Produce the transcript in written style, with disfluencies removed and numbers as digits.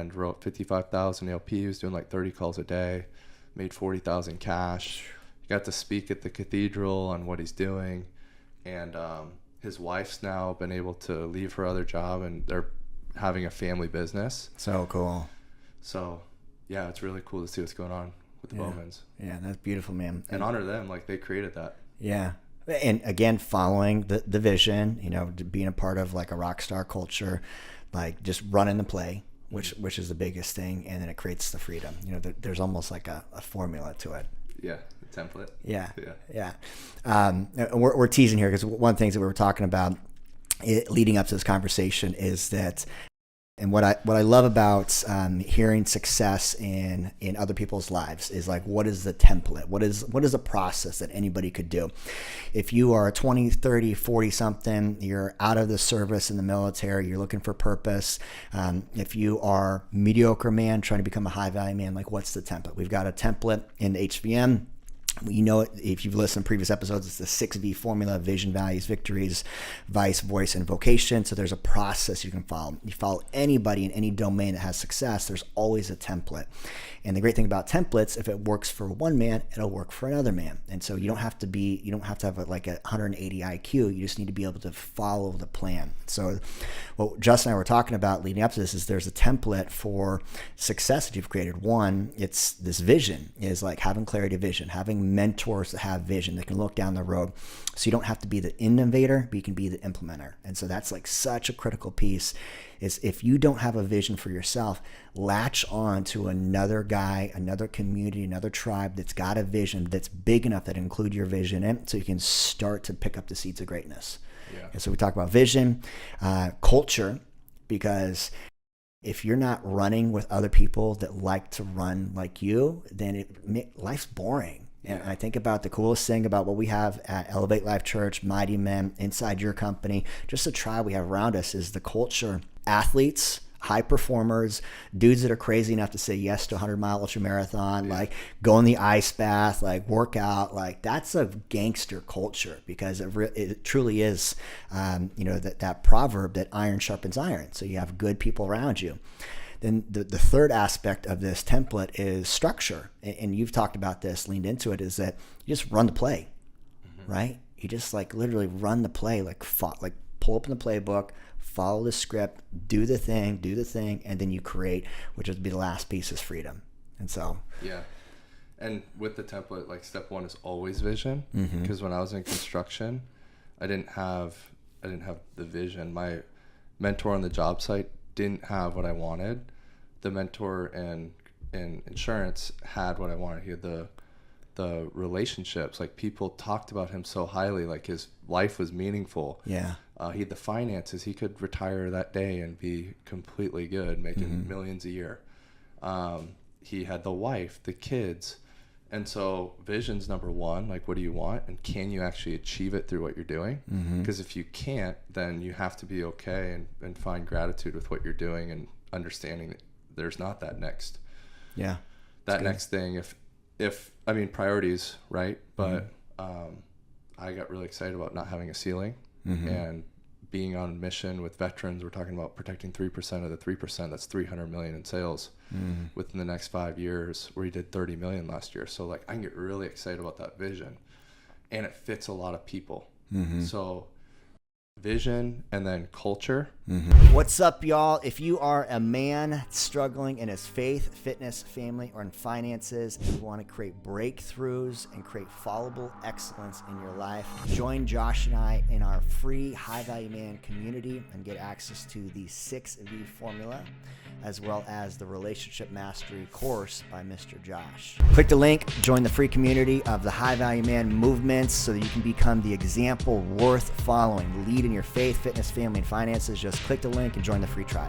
and wrote 55,000 LP. He was doing like 30 calls a day, made 40,000 cash. Got to speak at the cathedral on what he's doing. And his wife's now been able to leave her other job, and they're having a family business. So cool. So yeah, it's really cool to see what's going on with the Bowmans. Yeah, that's beautiful, man. And honor them, like they created that. Yeah. And again, following the vision, you know, being a part of like a rock star culture, like just running the play, which is the biggest thing. And then it creates the freedom. You know, there's almost like a formula to it. Yeah, the template. Yeah. We're teasing here because one of the things that we were talking about leading up to this conversation is that, and what I love about hearing success in other people's lives is like, what is the template? What is a process that anybody could do? If you are 20, 30, 40 something, you're out of the service in the military, you're looking for purpose. If you are mediocre man trying to become a high value man, like what's the template? We've got a template in the HVM. You know, if you've listened to previous episodes, it's the 6V formula: vision, values, victories, vice, voice, and vocation. So there's a process you can follow. You follow anybody in any domain that has success, there's always a template. And the great thing about templates, if it works for one man, it'll work for another man. And so you don't have to have like a 180 IQ. You just need to be able to follow the plan. So what Justin and I were talking about leading up to this is there's a template for success that you've created. One, it's this vision, is like having clarity of vision, having mentors that have vision that can look down the road. So you don't have to be the innovator, but you can be the implementer. And so that's like such a critical piece, is if you don't have a vision for yourself, latch on to another guy, another community, another tribe that's got a vision that's big enough that include your vision in, so you can start to pick up the seeds of greatness. Yeah. And so we talk about vision, culture, because if you're not running with other people that like to run like you, then life's boring. And I think about the coolest thing about what we have at Elevate Life Church, Mighty Men, inside your company, just the tribe we have around us, is the culture. Athletes, high performers, dudes that are crazy enough to say yes to a 100-mile ultra marathon, like go in the ice bath, like work out, like that's a gangster culture, because it truly is, that proverb that iron sharpens iron. So you have good people around you. Then the third aspect of this template is structure. And you've talked about this, leaned into it, is that you just run the play, right? You just like literally run the play, like pull open the playbook, follow the script, do the thing, and then you create, which would be the last piece, is freedom. And so. Yeah. And with the template, like step one is always vision. Because when I was in construction, I didn't have the vision. My mentor on the job site didn't have what I wanted. The mentor in insurance had what I wanted. He had the relationships. Like people talked about him so highly, like his life was meaningful. Yeah. He had the finances. He could retire that day and be completely good, making millions a year. He had the wife, the kids. And so vision's number one, like what do you want? And can you actually achieve it through what you're doing? Because if you can't, then you have to be okay and find gratitude with what you're doing and understanding that there's not that next. Yeah. That next thing, if priorities, right? But I got really excited about not having a ceiling and being on mission with veterans. We're talking about protecting 3% of the 3%. That's 300 million in sales within the next 5 years, where he did 30 million last year. So like I can get really excited about that vision, and it fits a lot of people. So vision and then culture. What's up, y'all? If you are a man struggling in his faith, fitness, family, or in finances, and you want to create breakthroughs and create followable excellence in your life, join Josh and I in our free High Value Man community and get access to the 6V formula, as well as the Relationship Mastery course by Mr. Josh. Click the link, join the free community of the High Value Man movements so that you can become the example worth following. Lead in your faith, fitness, family, and finances. Just click the link and join the free tribe.